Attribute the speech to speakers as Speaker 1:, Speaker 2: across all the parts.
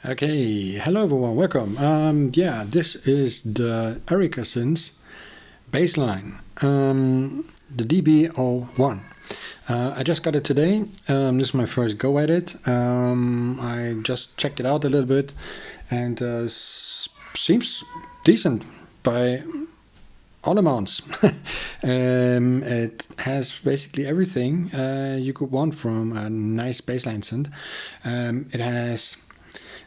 Speaker 1: Okay, hello everyone, welcome. Yeah, this is the Synths Bassline, the DB-01. I just got it today. This is my first go at it. I just checked it out a little bit, and seems decent by all amounts. It has basically everything you could want from a nice bassline synth. It has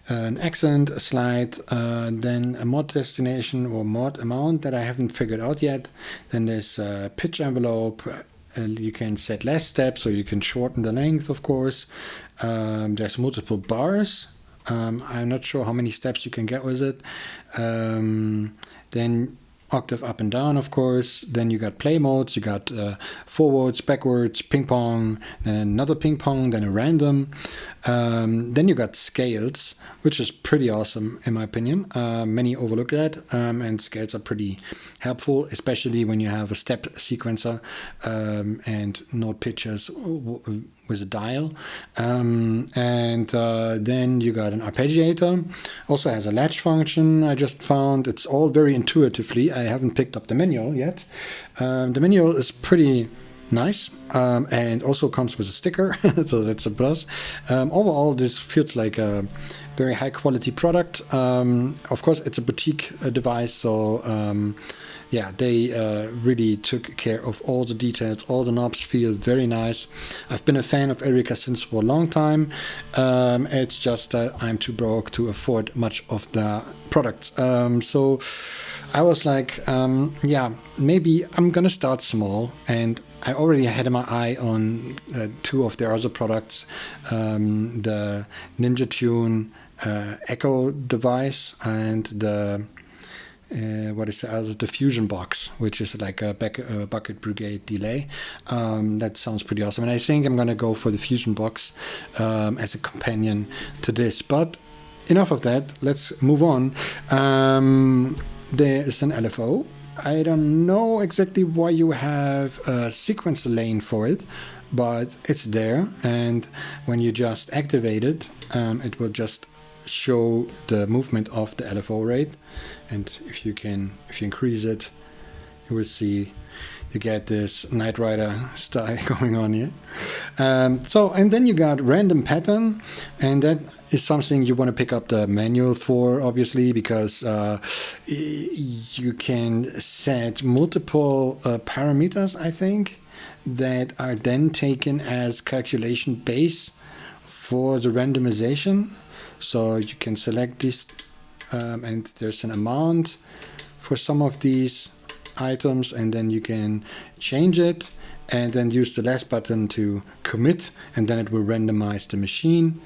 Speaker 1: an accent, a slide, then a mod destination or mod amount that I haven't figured out yet. Then there's a pitch envelope. You can set less steps, or you can shorten the length, of course. There's multiple bars. I'm not sure how many steps you can get with it. Then octave up and down, of course. Then you got play modes. You got forwards, backwards, ping pong, then another ping pong, then a random. Then you got scales, which is pretty awesome in my opinion. Many overlook that, and scales are pretty helpful, especially when you have a step sequencer and note pitches with a dial. And then you got an arpeggiator. Also has a latch function. I just found it's all very intuitively. I haven't picked up the manual yet. The manual is pretty nice, and also comes with a sticker, so that's a plus. Overall, this feels like a very high quality product. Of course, it's a boutique device, so yeah, they really took care of all the details. All the knobs feel very nice. I've been a fan of Synths for a long time. It's just that I'm too broke to afford much of the products. So I was like, yeah, maybe I'm gonna start small, and I already had my eye on two of their other products, the Ninja Echo device and the what is the other? The Fusion box, which is like a bucket brigade delay. That sounds pretty awesome, and I think I'm gonna go for the Fusion box as a companion to this. But enough of that. Let's move on. There is an LFO. I don't know exactly why you have a sequencer lane for it, but it's there, and when you just activate it, it will just show the movement of the LFO rate. And if you increase it, you will see you get this Knight Rider style going on here. And then you got random pattern, and that is something you want to pick up the manual for, obviously, because you can set multiple parameters, I think, that are then taken as calculation base for the randomization. So you can select this, and there's an amount for some of these items, and then you can change it and then use the last button to commit, and then it will randomize the machine.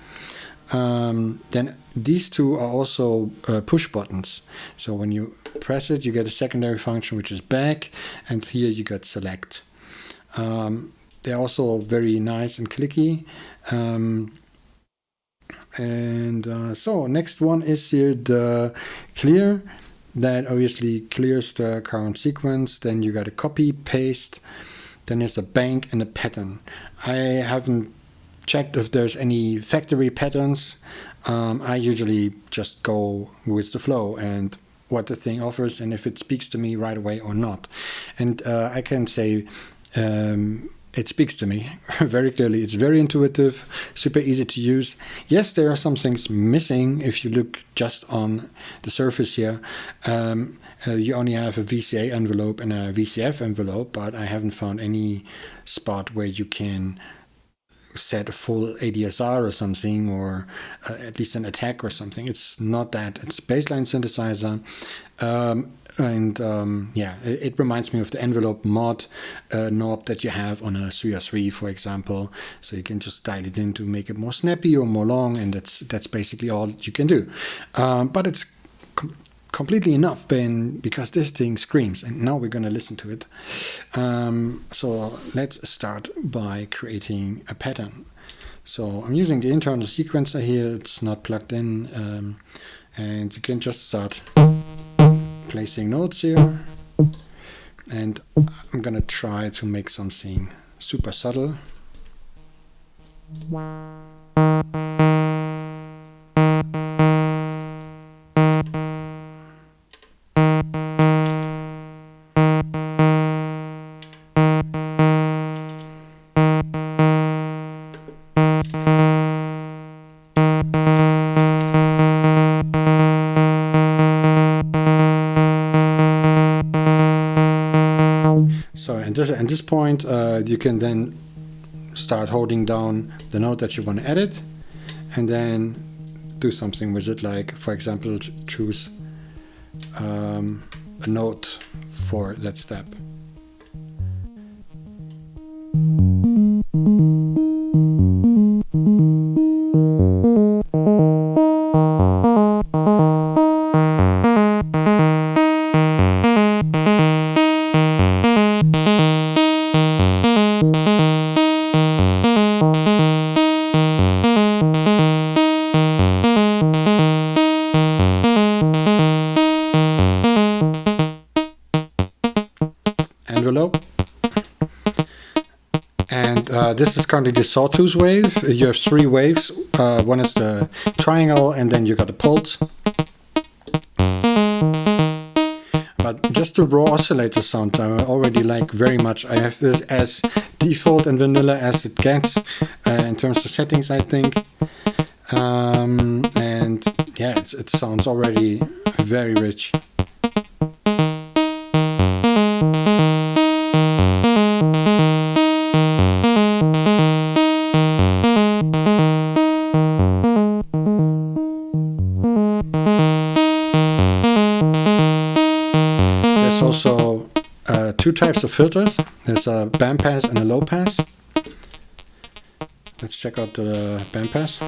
Speaker 1: Then these two are also push buttons. So when you press it, you get a secondary function, which is back, and here you got select. They're also very nice and clicky. So next one is here the clear. That obviously clears the current sequence. Then you got a copy, paste. Then there's a bank and a pattern. I haven't checked if there's any factory patterns. I usually just go with the flow and what the thing offers, and if it speaks to me right away or not. And I can say it speaks to me very clearly. It's very intuitive, super easy to use. Yes, there are some things missing if you look just on the surface here. You only have a VCA envelope and a VCF envelope, but I haven't found any spot where you can set a full ADSR or something, or at least an attack or something. It's not that. It's a bassline synthesizer. Yeah, it reminds me of the envelope mod knob that you have on a 303, for example. So you can just dial it in to make it more snappy or more long, and that's basically all you can do. But it's completely enough, because this thing screams, and now we're going to listen to it. So let's start by creating a pattern. So I'm using the internal sequencer here. It's not plugged in, and you can just start placing notes here, and I'm gonna try to make something super subtle. at this point, you can then start holding down the note that you want to edit, and then do something with it, like, for example, choose a note for that step. Envelope. And this is currently the sawtooth wave. You have 3 waves. One is the triangle, and then you got the pulse. But just the raw oscillator sound I already like very much. I have this as default and vanilla as it gets in terms of settings, I think. And yeah, it sounds already very rich. Also 2 types of filters. There's a bandpass and a low pass. Let's check out the bandpass.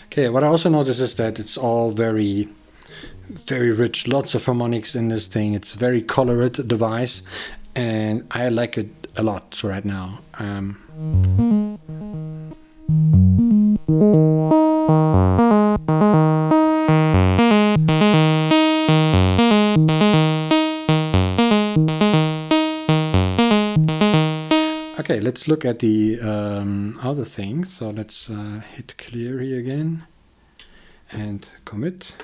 Speaker 1: Okay, what I also notice is that it's all very rich, lots of harmonics in this thing. It's very colored device, and I like it a lot right now. Okay, let's look at the other things. So let's hit clear here again and commit.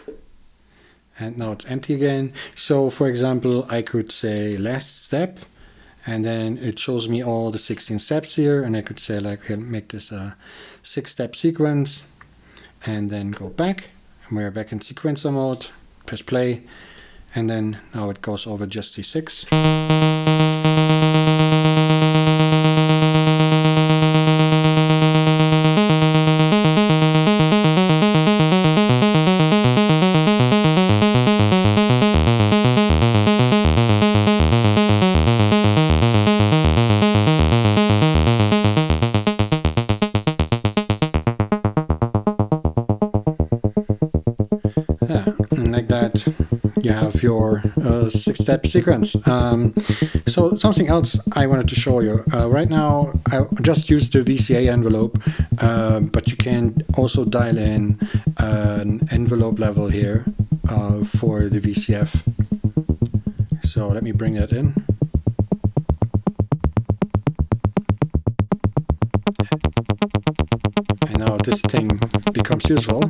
Speaker 1: And now it's empty again. So for example, I could say last step, and then it shows me all the 16 steps here, and I could say like, okay, make this a 6-step sequence, and then go back, and we're back in sequencer mode, press play, and then now it goes over just the 6. You have your 6-step sequence. So something else I wanted to show you. Right now I just used the VCA envelope, but you can also dial in an envelope level here for the VCF. So let me bring that in. And now this thing becomes useful.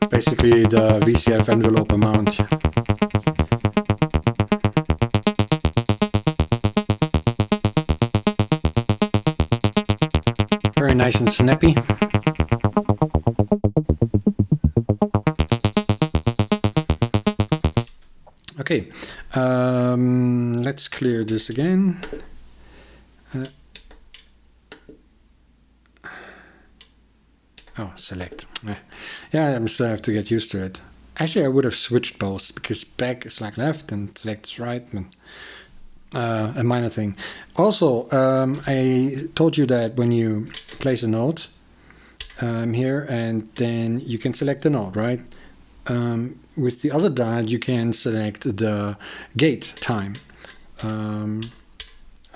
Speaker 1: Basically the VCF envelope amount. Very nice and snappy. Okay, let's clear this again. Oh, select. Yeah, I still have to get used to it. Actually, I would have switched both, because back is like left and select is right. And, a minor thing. Also, I told you that when you place a note here, and then you can select the note, right? With the other dial, you can select the gate time.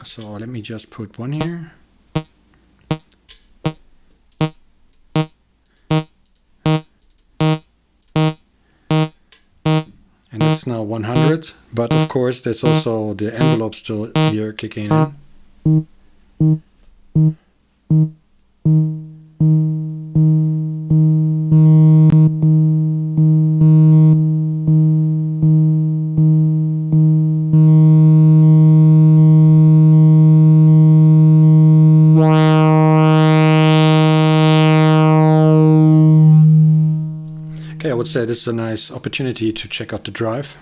Speaker 1: So let me just put one here. And now 100, but of course there's also the envelope still here kicking in. Okay, I would say this is a nice opportunity to check out the drive.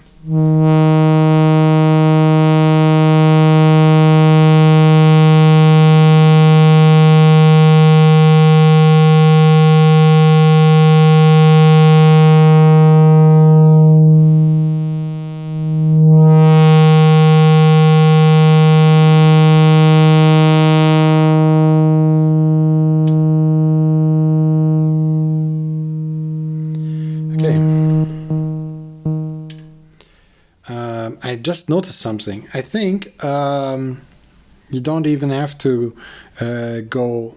Speaker 1: I just noticed something. I think you don't even have to go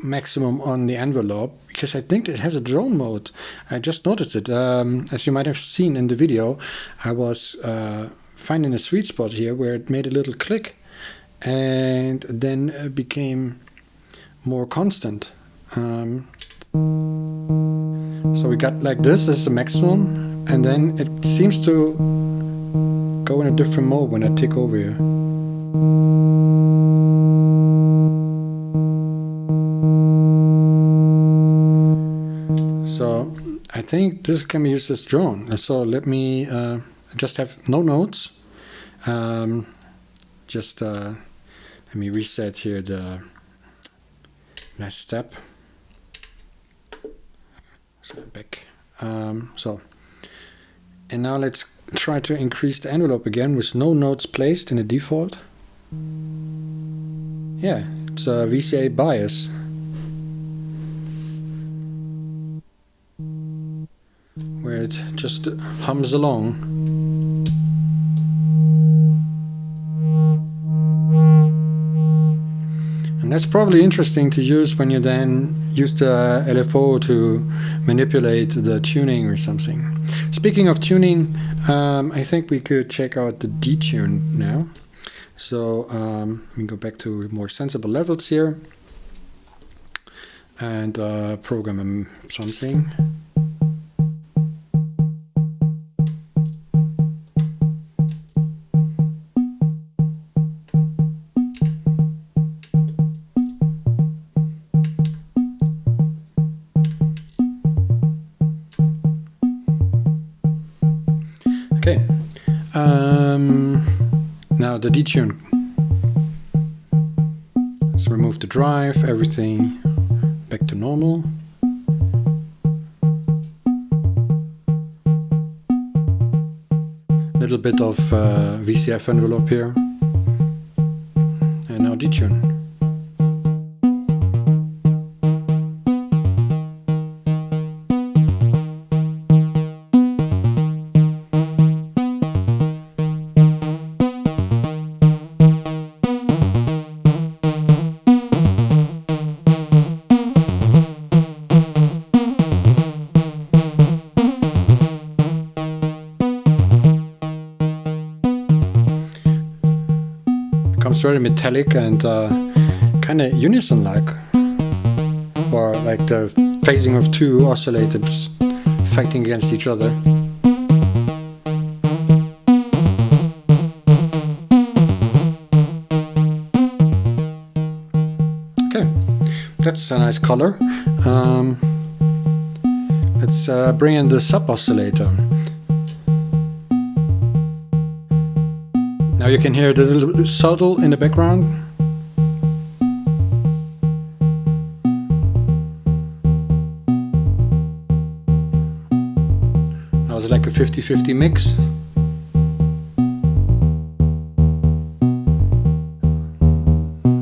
Speaker 1: maximum on the envelope, because I think it has a drone mode. I just noticed it. As you might have seen in the video, I was finding a sweet spot here where it made a little click and then became more constant. So we got like this is the maximum, and then it seems to go in a different mode when I take over here. So I think this can be used as drone. So let me just have no notes. Let me reset here the last step. So back. And now let's try to increase the envelope again with no notes placed in the default. Yeah, it's a VCA bias. Where it just hums along. And that's probably interesting to use when you then use the LFO to manipulate the tuning or something. Speaking of tuning, I think we could check out the detune now. So we go back to more sensible levels here and program something. Okay, now the detune. Let's remove the drive, everything back to normal. Little bit of VCF envelope here, and now detune. Becomes very metallic and kind of unison-like, or like the phasing of two oscillators fighting against each other. Okay, that's a nice color. Let's bring in the sub-oscillator. Now you can hear the little subtle in the background. Now it's like a 50-50 mix.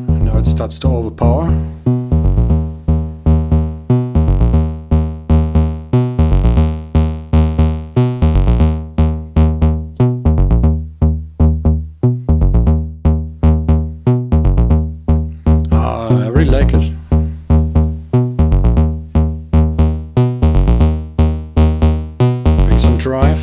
Speaker 1: And now it starts to overpower. Like it. Make some drive.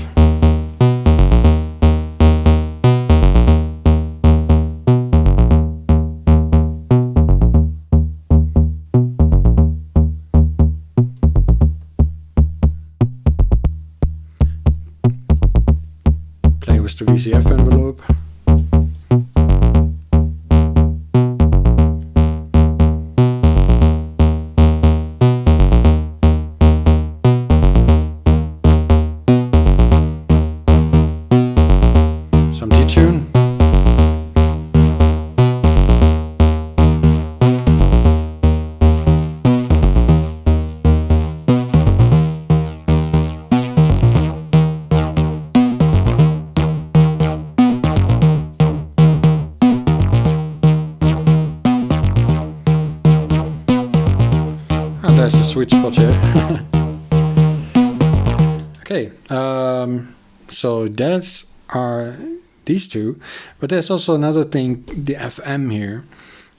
Speaker 1: has a sweet spot here. Okay, so that's these two, but there's also another thing, the FM here,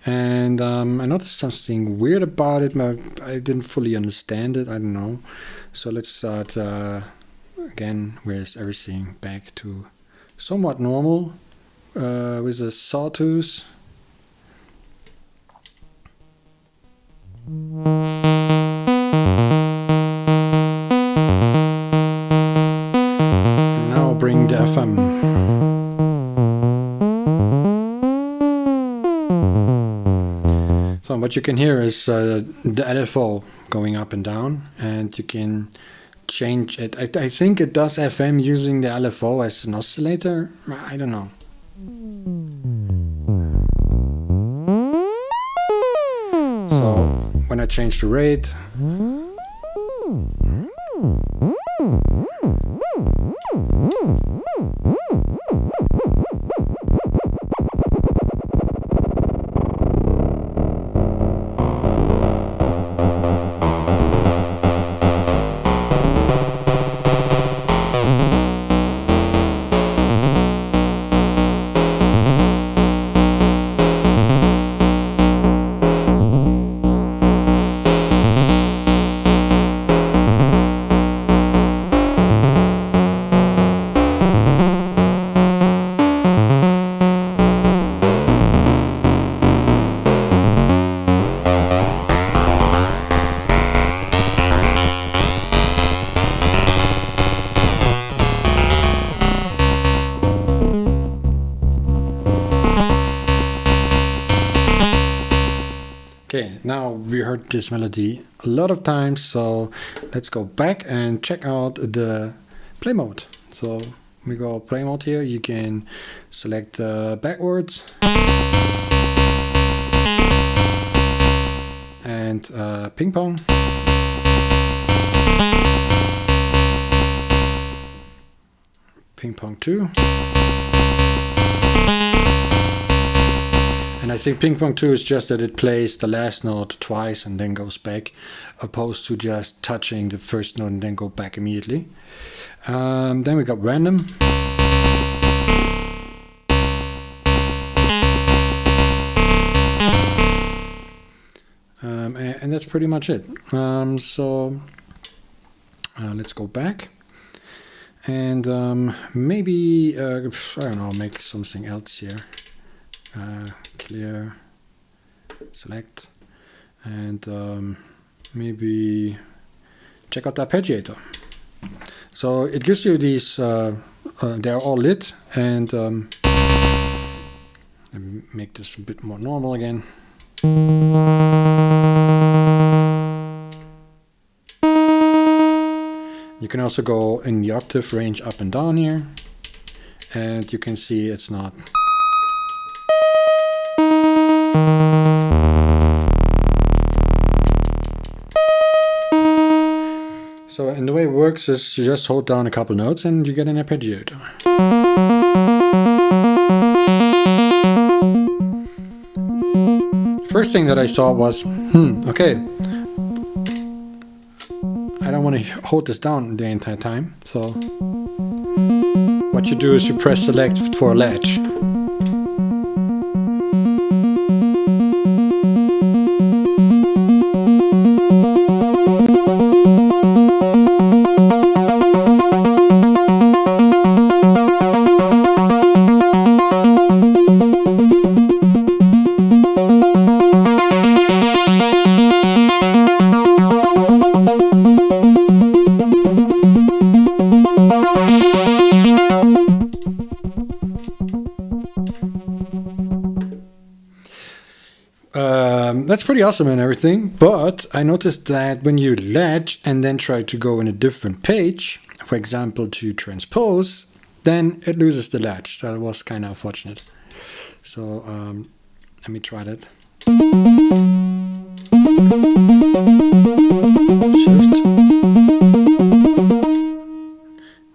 Speaker 1: and I noticed something weird about it, but I didn't fully understand it. I don't know. So let's start again with everything back to somewhat normal with a sawtooth. And now bring the FM. So what you can hear is the LFO going up and down, and you can change it. I think it does FM using the LFO as an oscillator. I don't know. So when I change the rate, okay, now we heard this melody a lot of times, so let's go back and check out the play mode. So we go play mode here, you can select backwards and ping pong. Ping pong 2. And I think ping pong 2 is just that it plays the last note twice and then goes back, opposed to just touching the first note and then go back immediately. Then we got random. And that's pretty much it. So let's go back and maybe, I don't know, make something else here. Clear, select, and maybe check out the Arpeggiator. So it gives you these, they're all lit, and let me make this a bit more normal again. You can also go in the octave range up and down here, and you can see it's not. So, and the way it works is you just hold down a couple notes and you get an arpeggiator. First thing that I saw was, okay, I don't want to hold this down the entire time. So, what you do is you press select for a latch. That's pretty awesome and everything, but I noticed that when you latch and then try to go in a different page, for example to transpose, then it loses the latch. That was kind of unfortunate. So let me try that. Shift.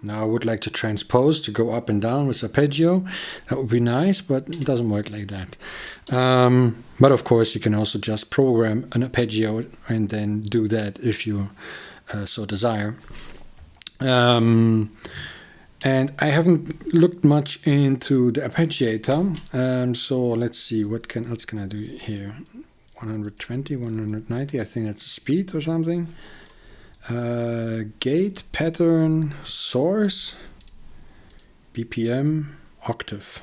Speaker 1: Now I would like to transpose to go up and down with Arpeggio. That would be nice, but it doesn't work like that. But of course, you can also just program an Arpeggio and then do that if you so desire. And I haven't looked much into the Arpeggiator. So let's see, what else can I do here? 120, 190, I think that's the speed or something. Gate, pattern, source, BPM, octave.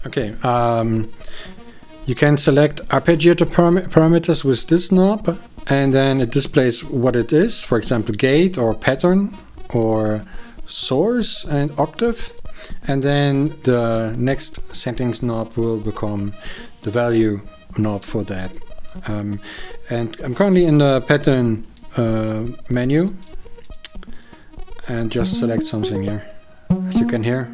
Speaker 1: Okay, you can select Arpeggiator parameters with this knob, and then it displays what it is, for example, gate or pattern or source and octave, and then the next settings knob will become the value knob for that. And I'm currently in the pattern menu, and just select something here, as you can hear.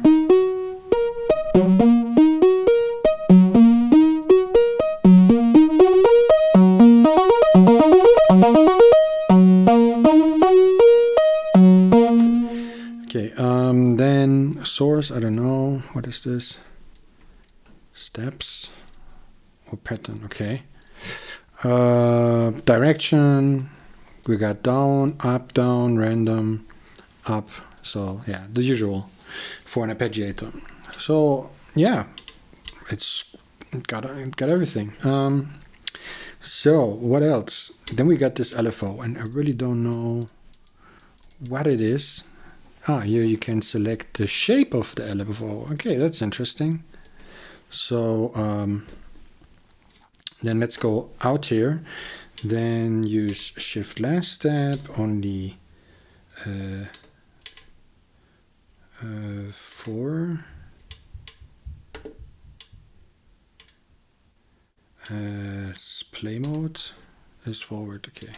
Speaker 1: Okay, then source, I don't know, what is this? Steps or pattern, okay. Direction, we got down, down, random, up. So yeah, the usual for an Arpeggiator. So yeah, it's got everything. So what else? Then we got this LFO, and I really don't know what it is. Here you can select the shape of the LFO. Okay, that's interesting. So then let's go out here. Then use Shift last step on the 4. Play mode is forward. Okay.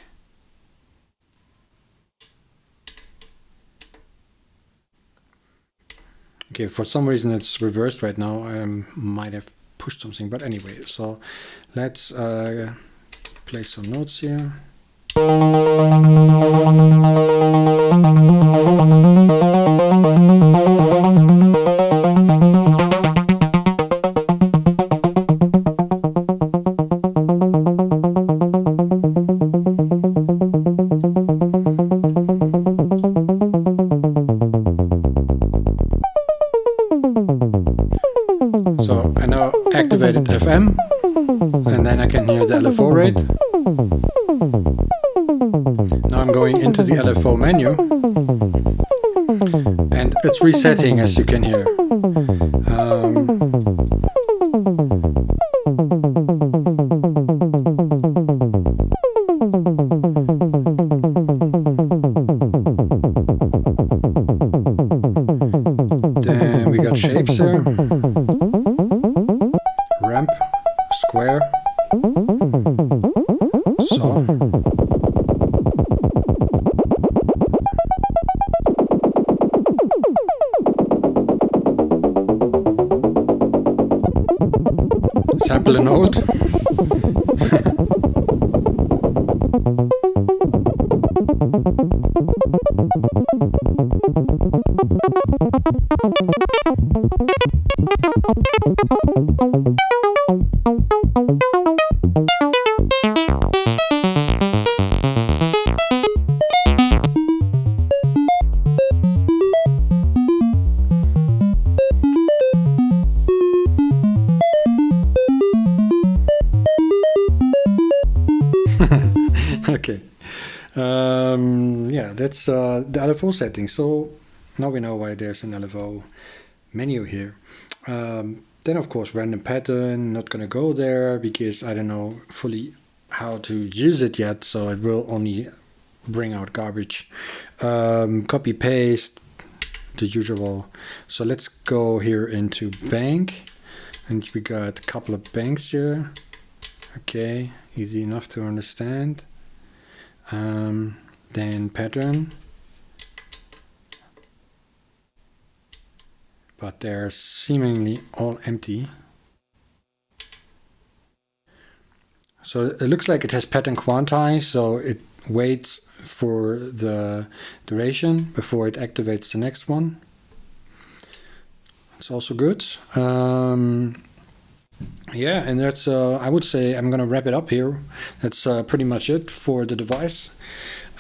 Speaker 1: Okay, for some reason it's reversed right now. I might have pushed something, but anyway, so let's place some notes here. So I now activated FM, and then I can hear the LFO rate. Now I'm going into the LFO menu, and it's resetting, as you can hear. Then we got shapes here. Ramp, square, saw. Sample and hold. Okay, yeah, that's the LFO settings. So now we know why there's an LFO menu here. Then of course random pattern, not gonna go there because I don't know fully how to use it yet, so it will only bring out garbage. Copy paste, the usual. So let's go here into bank, and we got a couple of banks here. Okay, easy enough to understand. Then pattern, but they're seemingly all empty. So it looks like it has pattern quantize, so it waits for the duration before it activates the next one. It's also good. Yeah, and that's, I would say I'm going to wrap it up here. That's pretty much it for the device.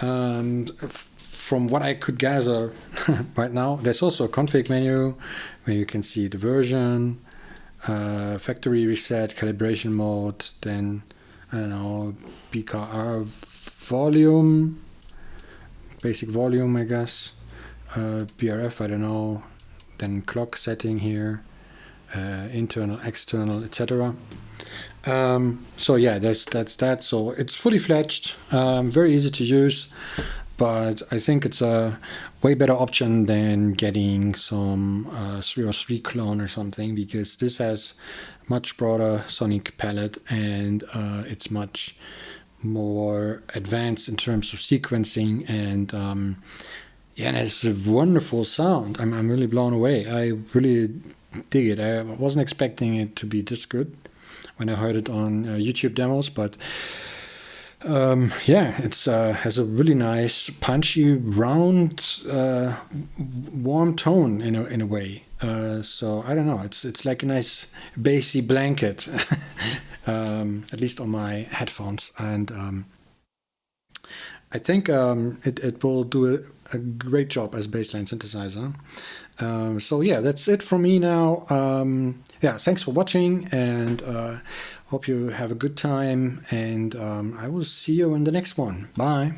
Speaker 1: And from what I could gather right now, there's also a config menu where you can see the version, factory reset, calibration mode, then, I don't know, BKR volume, basic volume, I guess, BRF, I don't know, then clock setting here, internal, external, etc. So yeah, that's that. So it's fully fledged, very easy to use, but I think it's a way better option than getting some 303 clone or something, because this has much broader sonic palette, and it's much more advanced in terms of sequencing, and yeah, and it's a wonderful sound. I'm really blown away. I really dig it. I wasn't expecting it to be this good when I heard it on YouTube demos, but yeah, it's has a really nice, punchy, round, warm tone in a way. So I don't know. It's like a nice bassy blanket, at least on my headphones, and I think it will do a great job as bassline synthesizer. So yeah, that's it from me now. Yeah, thanks for watching, and hope you have a good time, and I will see you in the next one. Bye.